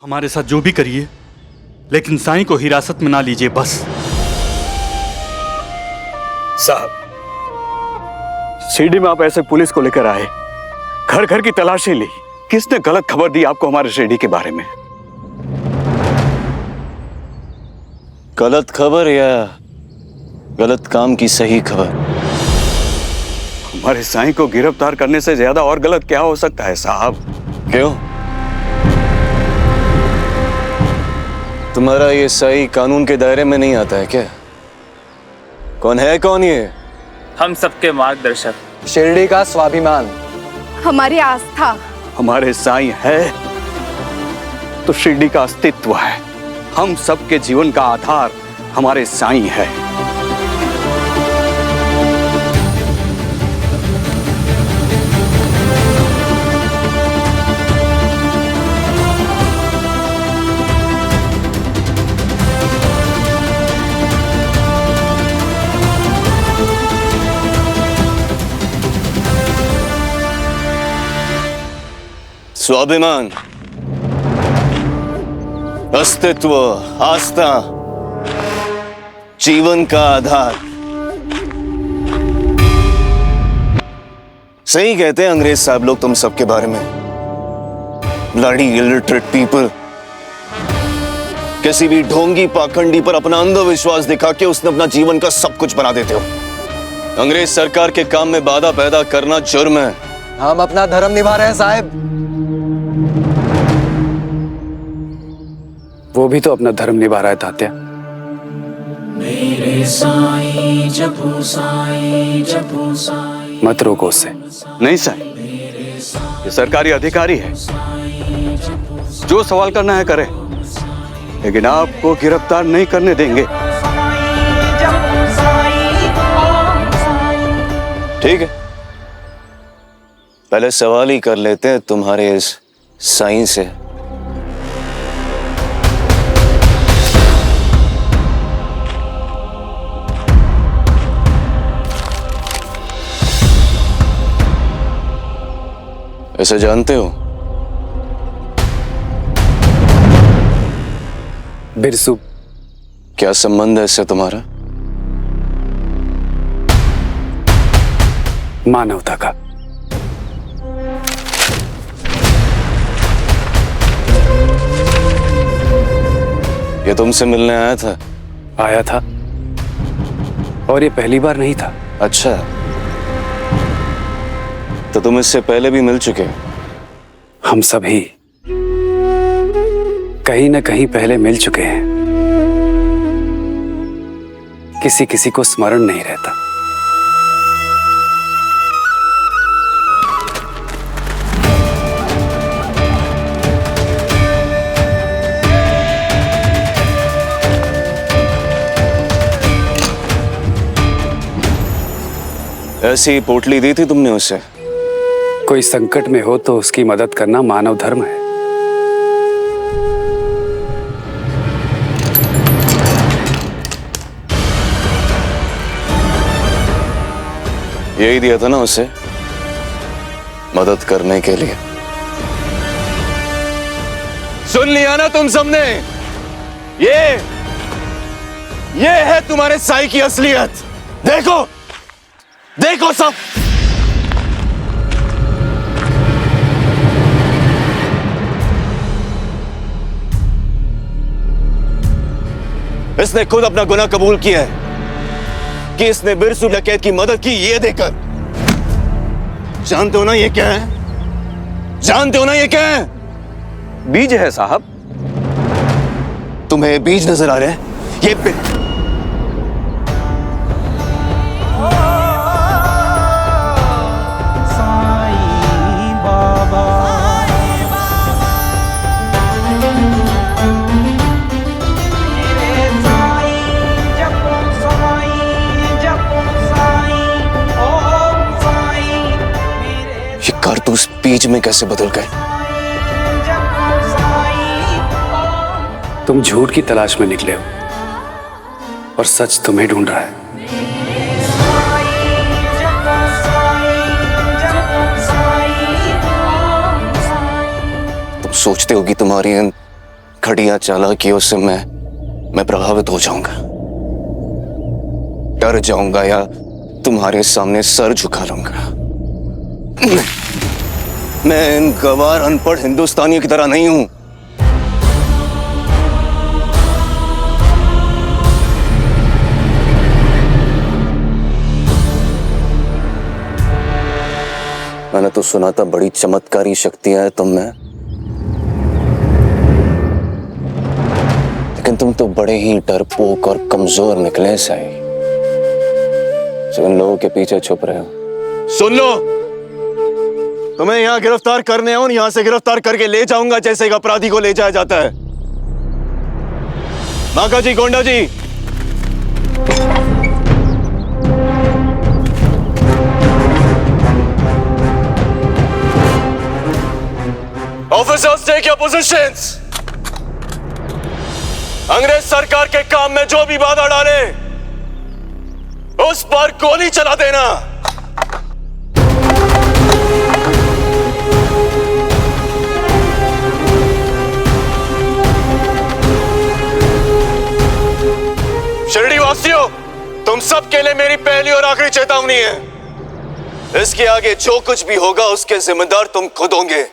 हमारे साथ जो भी करिए, लेकिन साईं को हिरासत में ना लीजिए बस। साहब, शिरडी में आप ऐसे पुलिस को लेकर आए, घर घर की तलाशी ली, किसने गलत खबर दी आपको हमारे शिरडी के बारे में? गलत खबर या गलत काम की सही खबर? हमारे साईं को गिरफ्तार करने से ज्यादा और गलत क्या हो सकता है साहब? क्यों? तुम्हारा ये साईं कानून के दायरे में नहीं आता है क्या? कौन है कौन ये? हम सबके मार्गदर्शक, शिरडी का स्वाभिमान, हमारी आस्था। हमारे साईं है तो शिरडी का अस्तित्व है। हम सबके जीवन का आधार हमारे साईं है। स्वाभिमान, अस्तित्व, आस्था, जीवन का आधार। सही कहते हैं अंग्रेज साहब लोग तुम सबके बारे में। Bloody illiterate people. किसी भी ढोंगी पाखंडी पर अपना अंधविश्वास दिखा के उसने अपना जीवन का सब कुछ बना देते हो। अंग्रेज सरकार के काम में बाधा पैदा करना जुर्म है। हम अपना धर्म निभा रहे हैं साहब। वो भी तो अपना धर्म निभा रहा है तात्या। मेरे साईं जपो साईं जपो साईं। मत रोको उससे। नहीं साईं, ये सरकारी अधिकारी है, जो सवाल करना है करे, लेकिन आपको गिरफ्तार नहीं करने देंगे। ठीक है, पहले सवाल ही कर लेते हैं तुम्हारे इस साईं से। ऐसे जानते हो? बिरसू। क्या संबंध है इससे तुम्हारा? मानवता का। ये तुमसे मिलने आया था? आया था, और ये पहली बार नहीं था। अच्छा, तो तुम इससे पहले भी मिल चुके हो? हम सभी कहीं न कहीं पहले मिल चुके हैं। किसी किसी को स्मरण नहीं रहता। ऐसी पोटली दी थी तुमने उसे? कोई संकट में हो तो उसकी मदद करना मानव धर्म है। यही दिया था ना उसे, मदद करने के लिए। सुन लिया ना तुम सबने? ये है तुम्हारे साईं की असलियत। देखो देखो सब। इसने खुद अपना गुनाह कबूल किया है कि इसने बिरसू डकैत की मदद की, ये देकर। जानते हो ना ये क्या है? जानते हो ना ये क्या है? बीज है साहब। तुम्हें बीज नजर आ रहे हैं? ये कारतूस बीज में कैसे बदल गए? तुम झूठ की तलाश में निकले हो और सच तुम्हें ढूंढ रहा है। सोचते हो कि तुम्हारी इन घटिया चालाकियों से मैं प्रभावित हो जाऊंगा, डर जाऊंगा या तुम्हारे सामने सर झुका लूंगा। मैं इन गवार अनपढ़ हिंदुस्तानियों की तरह नहीं हूं। मैंने तो सुना था बड़ी चमत्कारी शक्तियां हैं तुम में, लेकिन तुम तो बड़े ही डरपोक और कमजोर निकले साई, जो इन लोगों के पीछे छुप रहे हो। सुन लो, तुम्हें यहां गिरफ्तार करने आऊं, यहां से गिरफ्तार करके ले जाऊंगा जैसे एक अपराधी को ले जाया जाता है। नाका जी, गोंडा जी, ऑफिसर्स टेक योर पोजीशंस। अंग्रेज सरकार के काम में जो भी बाधा डाले उस पर गोली चला देना। शिरडी वासियों, तुम सबके लिए मेरी पहली और आखिरी चेतावनी है। इसके आगे जो कुछ भी होगा उसके जिम्मेदार तुम खुद होंगे।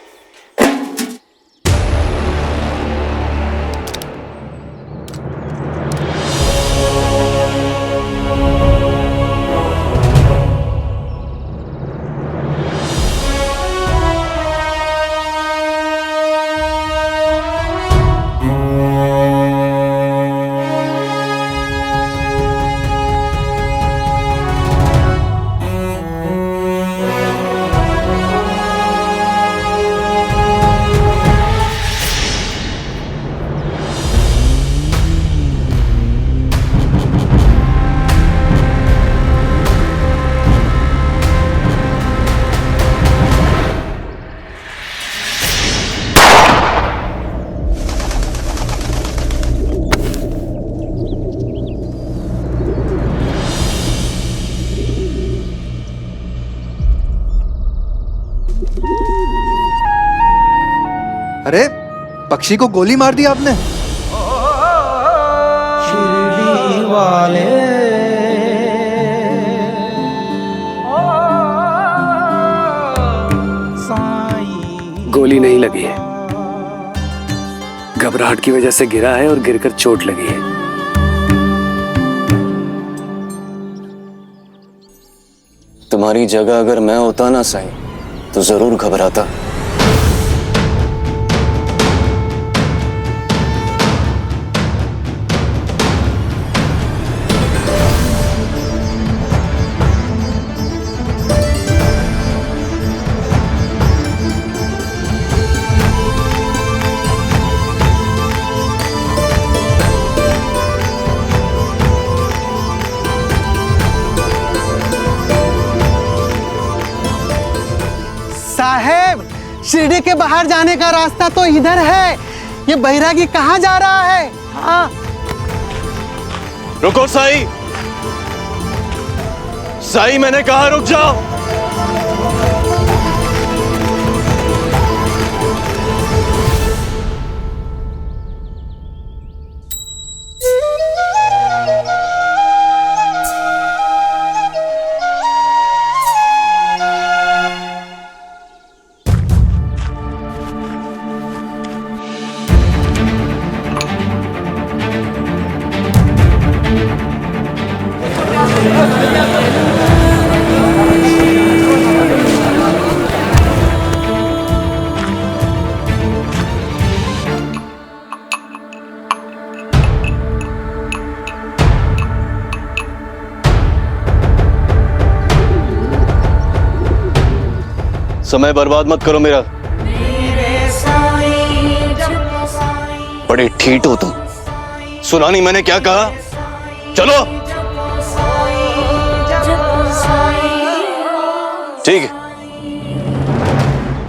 अरे पक्षी को गोली मार दी आपने। शिरडी वाले गोली नहीं लगी है, घबराहट की वजह से गिरा है और गिरकर चोट लगी है। तुम्हारी जगह अगर मैं होता ना साईं, तो जरूर घबराता। साहेब, शिरडी के बाहर जाने का रास्ता तो इधर है। ये बैरागी कहाँ जा रहा है? हाँ। रुको साई, साई मैंने कहा रुक जाओ। समय बर्बाद मत करो मेरा। बड़े ठीठ हो तुम, सुना नहीं मैंने क्या कहा? चलो ठीक है,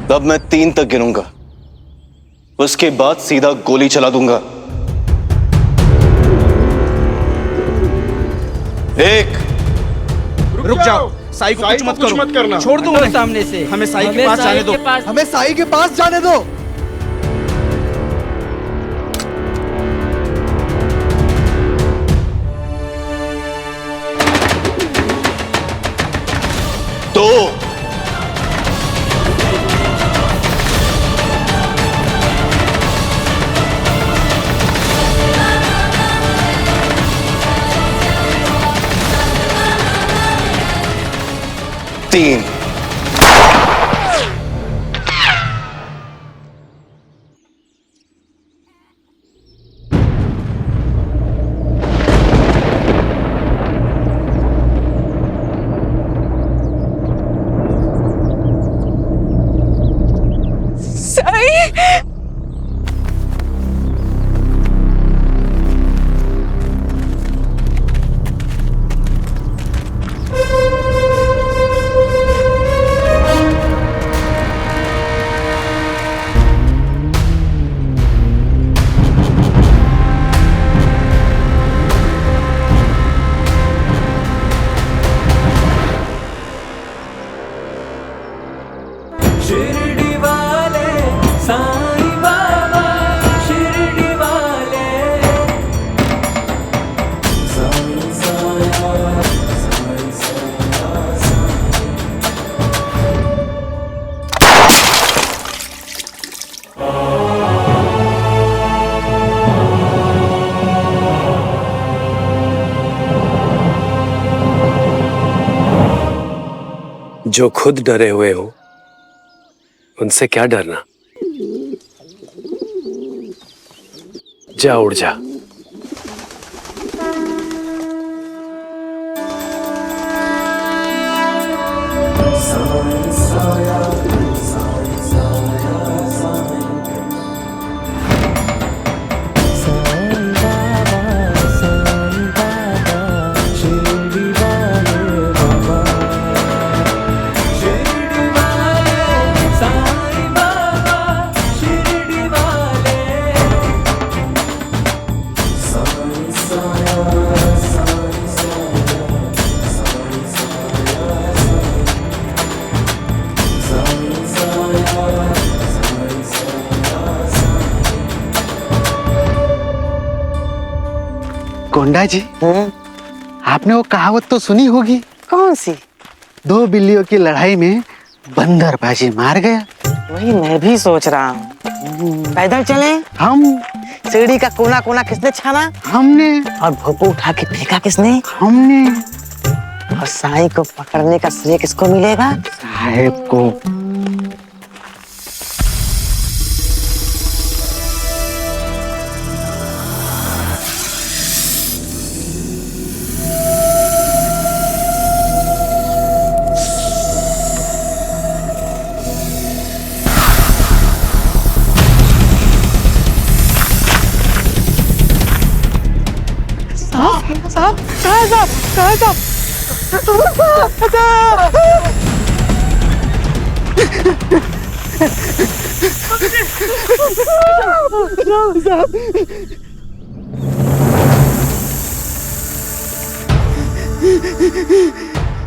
तब मैं 3 तक गिनूंगा, उसके बाद सीधा गोली चला दूंगा। 1। रुक जाओ, साई को कुछ मत करना, छोड़ दो उन्हें सामने से। हमें साई के पास जाने दो, हमें साई के पास जाने दो। 3। शिरडी वाले साईं बाबा, शिरडी वाले साईं साया, साईं साया, साईं। जो खुद डरे हुए हो उनसे क्या डरना। जा उड़ जा। साईं साया, साईं साया, साईं। साईं बाबा, साईं बाबा, शिरडी वाले बाबा, शिरडी वाले साईं बाबा, शिरडी वाले साईं साया, साईं साया, साईं साया, साईं साया, साईं साया, साईं। गोंडा जी, आपने वो कहावत तो सुनी होगी, कौन सी? 2 बिल्लियों की लड़ाई में बंदर बाजी मार गया। वही मैं भी सोच रहा हूँ। पैदल चले? हम सीढ़ी का कोना कोना किसने छाना? हमने और भोपू उठा के फेंका किसने? हमने और साईं को पकड़ने का श्रेय किसको मिलेगा? साहेब को।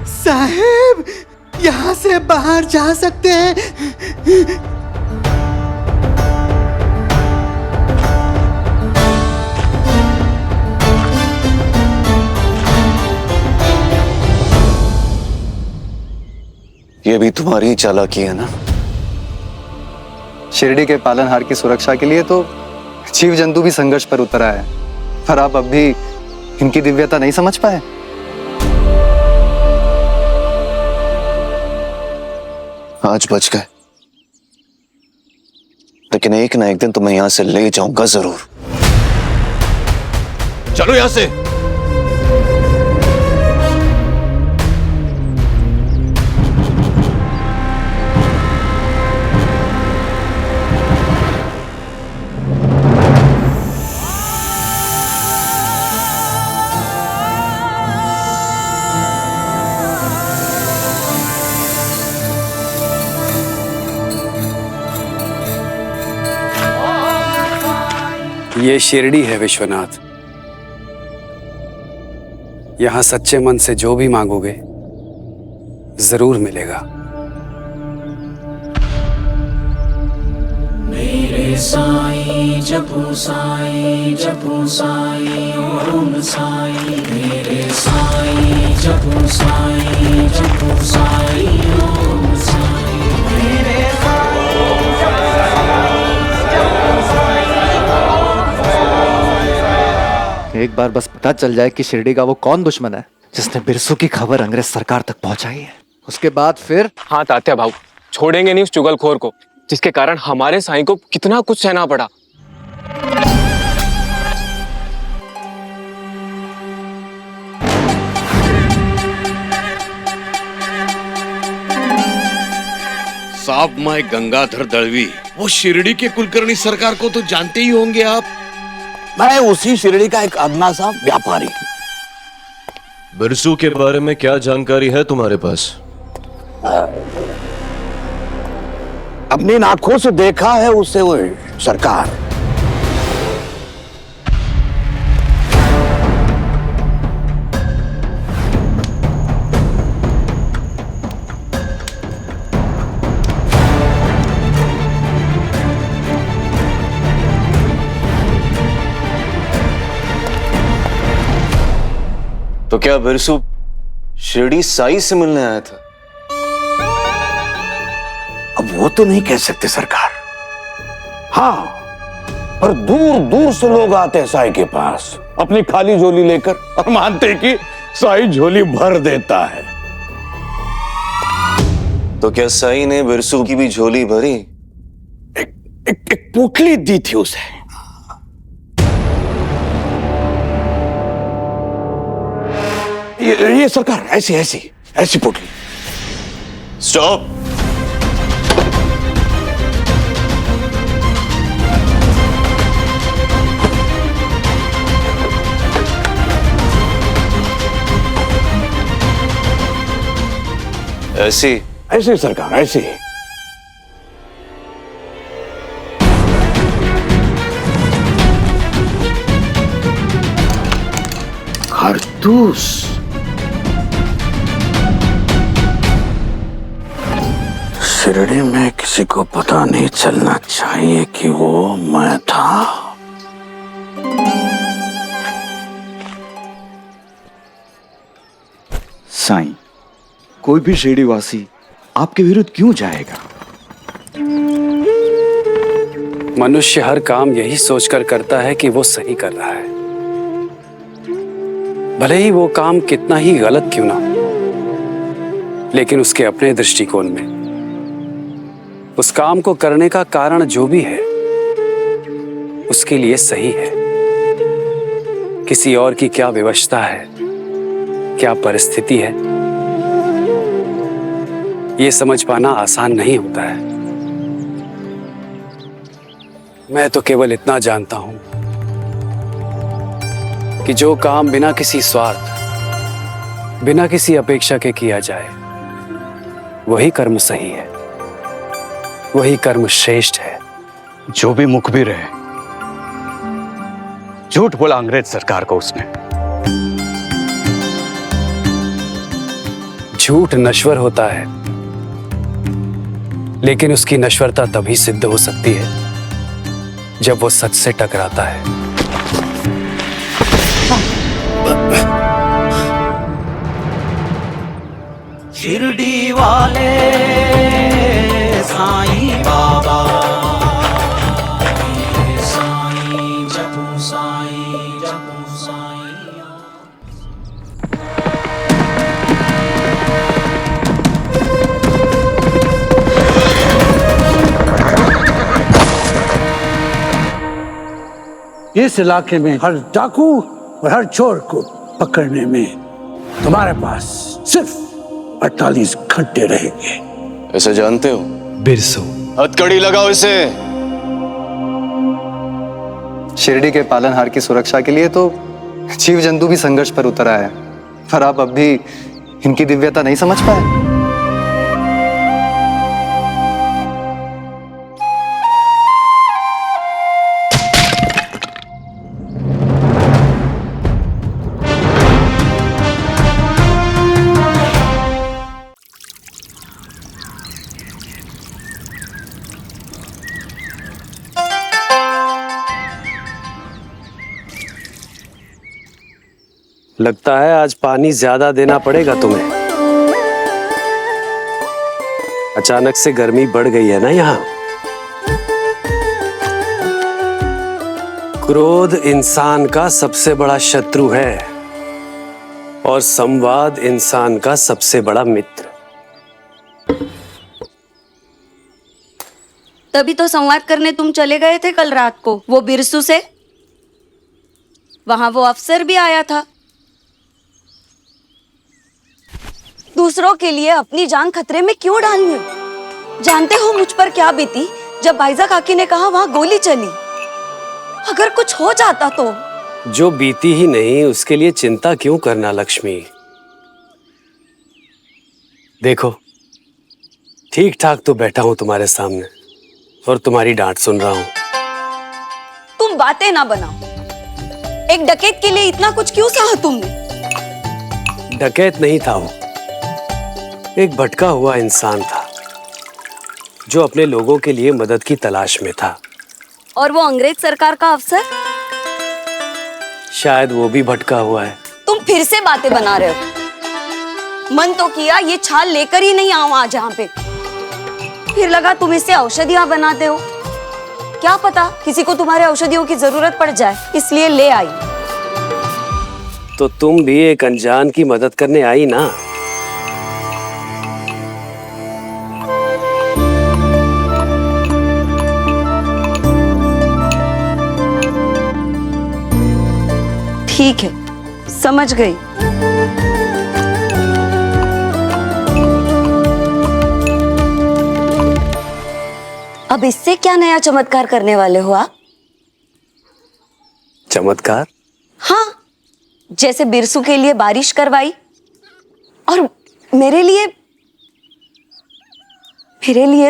साहेब, यहाँ से बाहर जा सकते हैं। ये भी तुम्हारी चालाकी है ना। शिरडी के पालनहार की सुरक्षा के लिए तो जीव जंतु भी संघर्ष पर उतरा है, पर आप अब भी इनकी दिव्यता नहीं समझ पाए। आज बच गए, लेकिन एक ना एक दिन तुम्हें यहां से ले जाऊंगा जरूर। चलो यहां से। ये शिरडी है विश्वनाथ। यहां सच्चे मन से जो भी मांगोगे जरूर मिलेगा। मेरे साईं जपू साईं, जपू साईं, ओम साईं। मेरे साईं जपू साईं, जपू साईं, ओम साईं। मेरे एक बार बस पता चल जाए कि शिरडी का वो कौन दुश्मन है जिसने बिरसू की खबर अंग्रेज सरकार तक पहुंचाई है, उसके बाद फिर? हाँ तात्या भाऊ, छोड़ेंगे नहीं उस चुगलखोर को, जिसके कारण हमारे साईं को कितना कुछ सहना पड़ा। साहब, मैं गंगाधर दळवी, वो शिरडी के कुलकर्णी सरकार को तो जानते ही होंगे आप। मैं उसी शिरडी का एक अदना सा व्यापारी। बिरसू के बारे में क्या जानकारी है तुम्हारे पास? अपनी आंखों से देखा है उसे वो सरकार। तो क्या बिरसू शिरडी साई से मिलने आया था? अब वो तो नहीं कह सकते सरकार। हाँ, पर दूर दूर से लोग आते हैं साई के पास अपनी खाली झोली लेकर और मानते हैं कि साई झोली भर देता है। तो क्या साई ने बिरसू की भी झोली भरी? एक पोटली दी थी उसे। ये सरकार, ऐसी ऐसी ऐसी पोटली। स्टॉप। ऐसी ऐसी सरकार, ऐसी। कारतूस। शिरडी में किसी को पता नहीं चलना चाहिए कि वो मैं था। साईं, कोई भी शिरडी वासी आपके विरुद्ध क्यों जाएगा? मनुष्य हर काम यही सोचकर करता है कि वो सही कर रहा है, भले ही वो काम कितना ही गलत क्यों ना, लेकिन उसके अपने दृष्टिकोण में उस काम को करने का कारण जो भी है उसके लिए सही है। किसी और की क्या विवशता है, क्या परिस्थिति है, ये समझ पाना आसान नहीं होता है। मैं तो केवल इतना जानता हूं कि जो काम बिना किसी स्वार्थ, बिना किसी अपेक्षा के किया जाए, वही कर्म सही है, वही कर्म श्रेष्ठ है। जो भी मुखबिर है, झूठ बोला अंग्रेज सरकार को उसने। झूठ नश्वर होता है, लेकिन उसकी नश्वरता तभी सिद्ध हो सकती है जब वो सच से टकराता है। शिरडी वाले साईं बाबा, साईं जपू साईं जपू साईं। इस इलाके में हर डाकू और हर चोर को पकड़ने में तुम्हारे पास सिर्फ 48 घंटे रहेंगे। ऐसे जानते हो? बिरसू, हथकड़ी लगाओ इसे। शिरडी के पालनहार की सुरक्षा के लिए तो जीव जंतु भी संघर्ष पर उतर आए, पर आप अब भी इनकी दिव्यता नहीं समझ पाए। लगता है आज पानी ज्यादा देना पड़ेगा तुम्हें। अचानक से गर्मी बढ़ गई है ना यहाँ। क्रोध इंसान का सबसे बड़ा शत्रु है और संवाद इंसान का सबसे बड़ा मित्र। तभी तो संवाद करने तुम चले गए थे कल रात को वो बिरसू से। वहां वो अफसर भी आया था। दूसरों के लिए अपनी जान खतरे में क्यों डालनी हो? जानते हो मुझ पर क्या बीती जब भाईजा काकी ने कहा वहां गोली चली। अगर कुछ हो जाता तो। जो बीती ही नहीं उसके लिए चिंता क्यों करना लक्ष्मी। देखो ठीक ठाक तो बैठा हूं तुम्हारे सामने और तुम्हारी डांट सुन रहा हूं। तुम बातें ना बनाओ। एक डकैत के लिए इतना कुछ क्यों सहा तुमने? डकैत नहीं था वो, एक भटका हुआ इंसान था जो अपने लोगों के लिए मदद की तलाश में था। और वो अंग्रेज सरकार का अफसर? शायद वो भी भटका हुआ है। तुम फिर से बातें बना रहे हो। मन तो किया ये छाल लेकर ही नहीं आऊं आज यहाँ पे, फिर लगा तुम इससे औषधियां बनाते हो। क्या पता किसी को तुम्हारे औषधियों की जरूरत पड़ जाए, इसलिए ले आई। तो तुम भी एक अनजान की मदद करने आई ना। ठीक है, समझ गई। अब इससे क्या नया चमत्कार करने वाले हो आप? चमत्कार? हाँ, जैसे बिरसू के लिए बारिश करवाई और मेरे लिए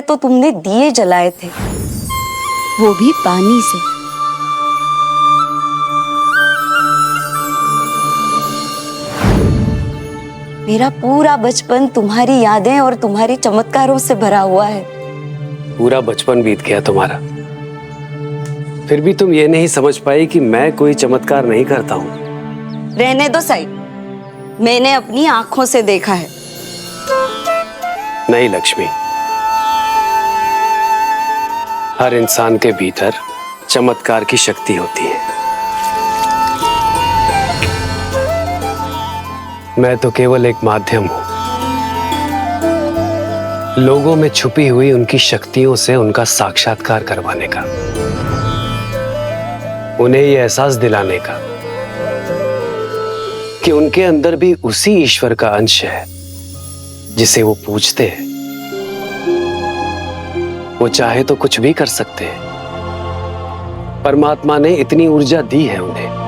तो तुमने दिए जलाए थे, वो भी पानी से। मेरा पूरा बचपन तुम्हारी यादें और तुम्हारी चमत्कारों से भरा हुआ है। पूरा बचपन बीत गया तुम्हारा, फिर भी तुम ये नहीं समझ पाई कि मैं कोई चमत्कार नहीं करता हूं। रहने दो साईं, मैंने अपनी आंखों से देखा है। नहीं लक्ष्मी, हर इंसान के भीतर चमत्कार की शक्ति होती है। मैं तो केवल एक माध्यम हूं, लोगों में छुपी हुई उनकी शक्तियों से उनका साक्षात्कार करवाने का, उन्हें यह एहसास दिलाने का कि उनके अंदर भी उसी ईश्वर का अंश है जिसे वो पूजते हैं। वो चाहे तो कुछ भी कर सकते हैं। परमात्मा ने इतनी ऊर्जा दी है उन्हें।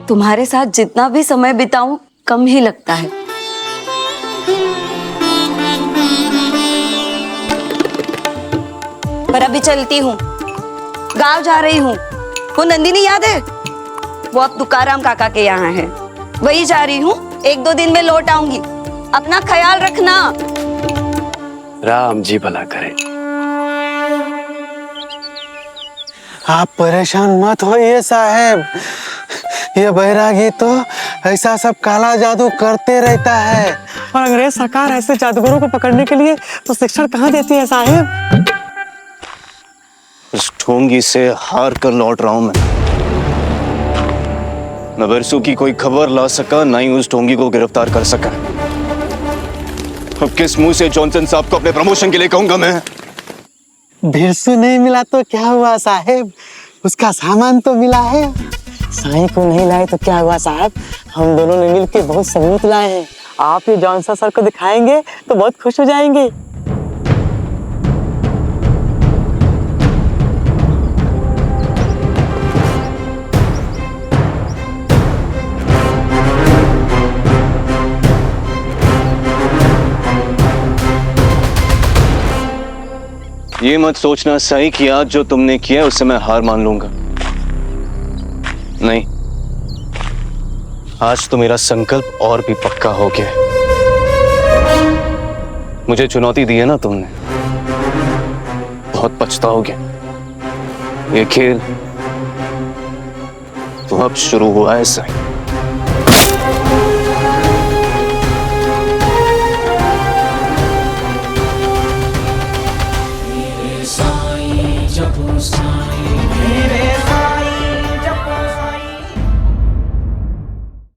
तुम्हारे साथ जितना भी समय बिताऊं कम ही लगता है। पर अभी चलती हूँ, गांव जा रही हूँ। वो नंदिनी याद है? वो अब तुकाराम काका के यहाँ है, वही जा रही हूँ। 1-2 दिन में लौट आऊंगी। अपना ख्याल रखना। राम जी भला करे। आप परेशान मत होइए साहब, ये बैरागी तो ऐसा सब काला जादू करते रहता है। और अंग्रेज सरकार ऐसे जादूगरों को पकड़ने के लिए प्रशिक्षण कहाँ देती है साहब? उस ढोंगी से हार कर लौट रहा हूं मैं। न बिरसू की कोई खबर ला सका, ना ही उस ढोंगी को गिरफ्तार कर सका। अब किस मुंह से जॉनसन साहब को अपने प्रमोशन के लिए कहूंगा मैं? बिरसू नहीं मिला तो क्या हुआ साहब, उसका सामान तो मिला है। साईं को नहीं लाए तो क्या हुआ साहब, हम दोनों ने मिलकर बहुत सबूत लाए हैं। आप ये जॉनसन सर को दिखाएंगे तो बहुत खुश हो जाएंगे। ये मत सोचना सही कि आज जो तुमने किया है उससे मैं हार मान लूंगा। नहीं, आज तो मेरा संकल्प और भी पक्का हो गया। मुझे चुनौती दी है ना तुमने, बहुत पछताओगे। ये खेल तो अब शुरू हुआ है सही। साईं जपो साईं।